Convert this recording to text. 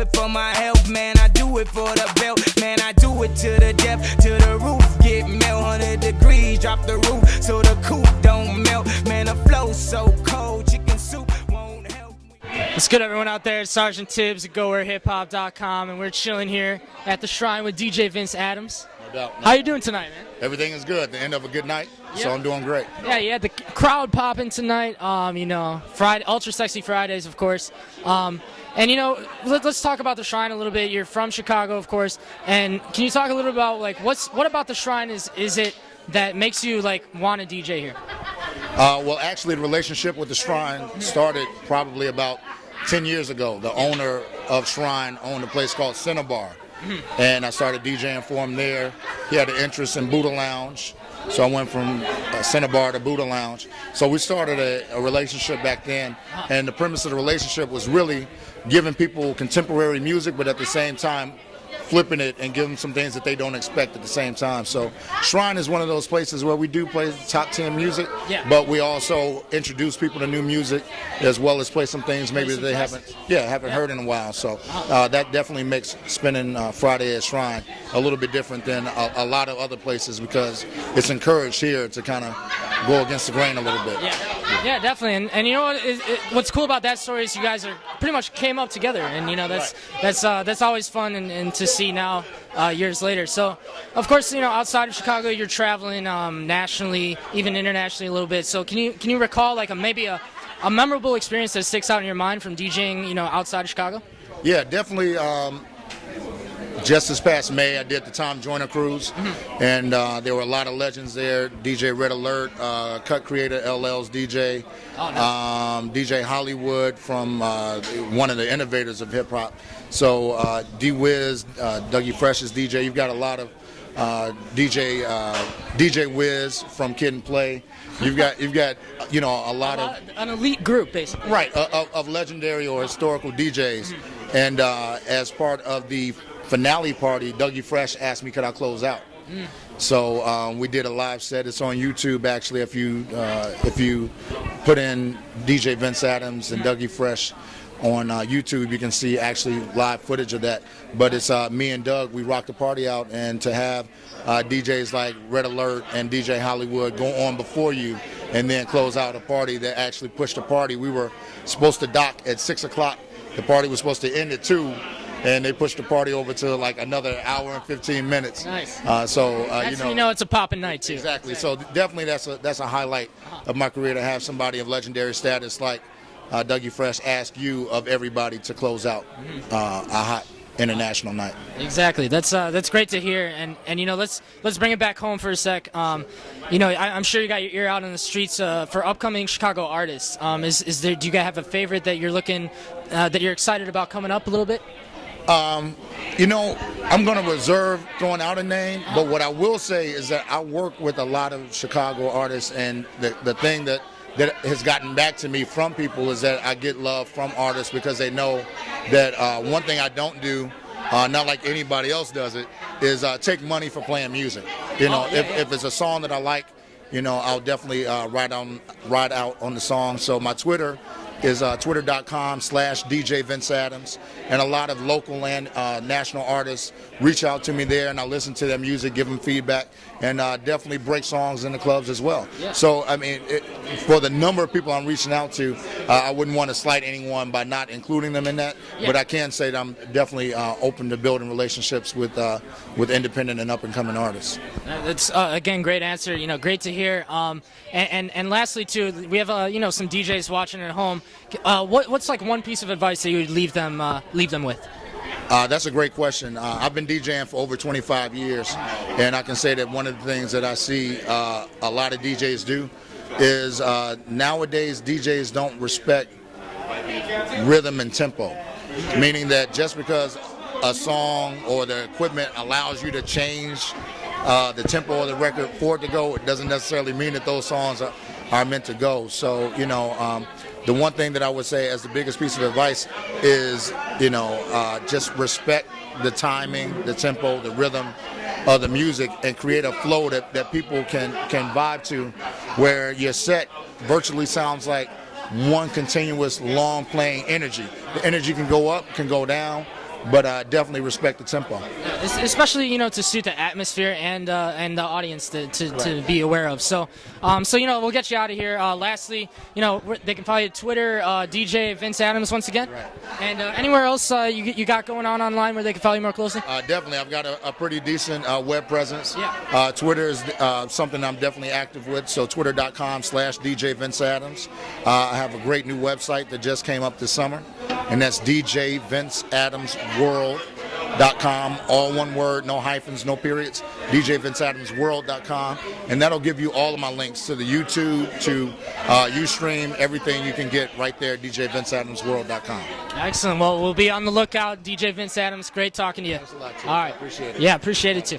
it for my health, man. I do it for the belt, man. I do it to the death, to the roof. Get melt 100 degrees, drop the roof so the coupe don't melt. Man, the flow so cold, chicken soup won't help me. What's good, everyone out there? It's Sgt. Tibs at GowhereHipHop.com, and we're chilling here at the Shrine with DJ Vince Adams. No doubt. How you doing tonight, man? Everything is good. The end of a good night, so I'm doing great. Yeah, you had the crowd popping tonight. You know, Friday, Ultra Sexy Fridays, of course. And you know, let's talk about the Shrine a little bit. You're from Chicago, of course. And can you talk a little about like what about the Shrine is it that makes you like want to DJ here? Well, actually, the relationship with the Shrine started probably about 10 years ago. The owner of Shrine owned a place called Cinnabar. And I started DJing for him there. He had an interest in Buddha Lounge, so I went from Cinnabar to Buddha Lounge. So we started a relationship back then, and the premise of the relationship was really giving people contemporary music, but at the same time flipping it and giving them some things that they don't expect at the same time. So Shrine is one of those places where we do play top 10 music, but we also introduce people to new music as well as play some things maybe that they haven't heard in a while. So that definitely makes spending Friday at Shrine a little bit different than a lot of other places, because it's encouraged here to kind of go against the grain a little bit. Yeah, definitely. And you know what? What's cool about that story is you guys are pretty much came up together, and you know that's always fun and to see now years later. So, of course, you know, outside of Chicago, you're traveling nationally, even internationally a little bit. So, can you recall like maybe a memorable experience that sticks out in your mind from DJing, you know, outside of Chicago? Yeah, definitely. Just this past May, I did the Tom Joyner Cruise, and there were a lot of legends there. DJ Red Alert, Cut Creator LL's DJ, DJ Hollywood from one of the innovators of hip hop. So D-Wiz, Dougie Fresh's DJ. You've got a lot of DJ Wiz from Kid and Play. You've got you know a lot of an elite group basically. Right, of legendary or historical DJs, and as part of the finale party, Dougie Fresh asked me could I close out. So we did a live set. It's on YouTube actually. If you put in DJ Vince Adams and Dougie Fresh on YouTube, you can see actually live footage of that. But it's me and Doug, we rocked the party out, and to have DJs like Red Alert and DJ Hollywood go on before you and then close out a party that actually pushed the party. We were supposed to dock at 6 o'clock. The party was supposed to end at 2. And they pushed the party over to like another hour and 15 minutes. Nice. So you know it's a poppin' night too. Exactly. So definitely that's a highlight of my career, to have somebody of legendary status like Dougie Fresh ask you of everybody to close out a hot international night. Exactly. That's great to hear. And you know let's bring it back home for a sec. You know I'm sure you got your ear out on the streets for upcoming Chicago artists. Do you guys have a favorite that you're looking that you're excited about coming up a little bit? You know, I'm going to reserve throwing out a name, but what I will say is that I work with a lot of Chicago artists, and the thing that has gotten back to me from people is that I get love from artists because they know that one thing I don't do, not like anybody else does it, is take money for playing music. You know, if it's a song that I like, you know, I'll definitely ride out on the song. So my Twitter is twitter.com/DJ Vince Adams, and a lot of local and national artists reach out to me there, and I listen to their music, give them feedback, and definitely break songs in the clubs as well. So I mean, for the number of people I'm reaching out to, I wouldn't want to slight anyone by not including them in that, but I can say that I'm definitely open to building relationships with independent and up and coming artists. That's again great answer. You know, great to hear. And lastly too, we have you know some DJs watching at home. What's like one piece of advice that you would leave them with? That's a great question. I've been DJing for over 25 years, and I can say that one of the things that I see a lot of DJs do is nowadays DJs don't respect rhythm and tempo, meaning that just because a song or the equipment allows you to change the tempo of the record for it to go, it doesn't necessarily mean that those songs are meant to go. So, you know, the one thing that I would say as the biggest piece of advice is, you know, just respect the timing, the tempo, the rhythm of the music, and create a flow that people can vibe to, where your set virtually sounds like one continuous long playing energy. The energy can go up, can go down, but definitely respect the tempo. Especially, you know, to suit the atmosphere and the audience to be aware of. So, you know, we'll get you out of here. Lastly, you know, they can follow you Twitter, DJ Vince Adams once again. Right. And anywhere else you got going on online where they can follow you more closely? Definitely, I've got a pretty decent web presence. Yeah. Twitter is something I'm definitely active with. So twitter.com/DJ Vince Adams. I have a great new website that just came up this summer, and that's DJVinceAdamsWorld.com, all one word, no hyphens, no periods, DJVinceAdamsWorld.com, and that'll give you all of my links to the YouTube, to Ustream, everything you can get right there, DJVinceAdamsWorld.com. Excellent. Well, we'll be on the lookout. DJ Vince Adams, great talking to you. Thanks a lot, Tibs. All right. I appreciate it. Yeah, appreciate it too.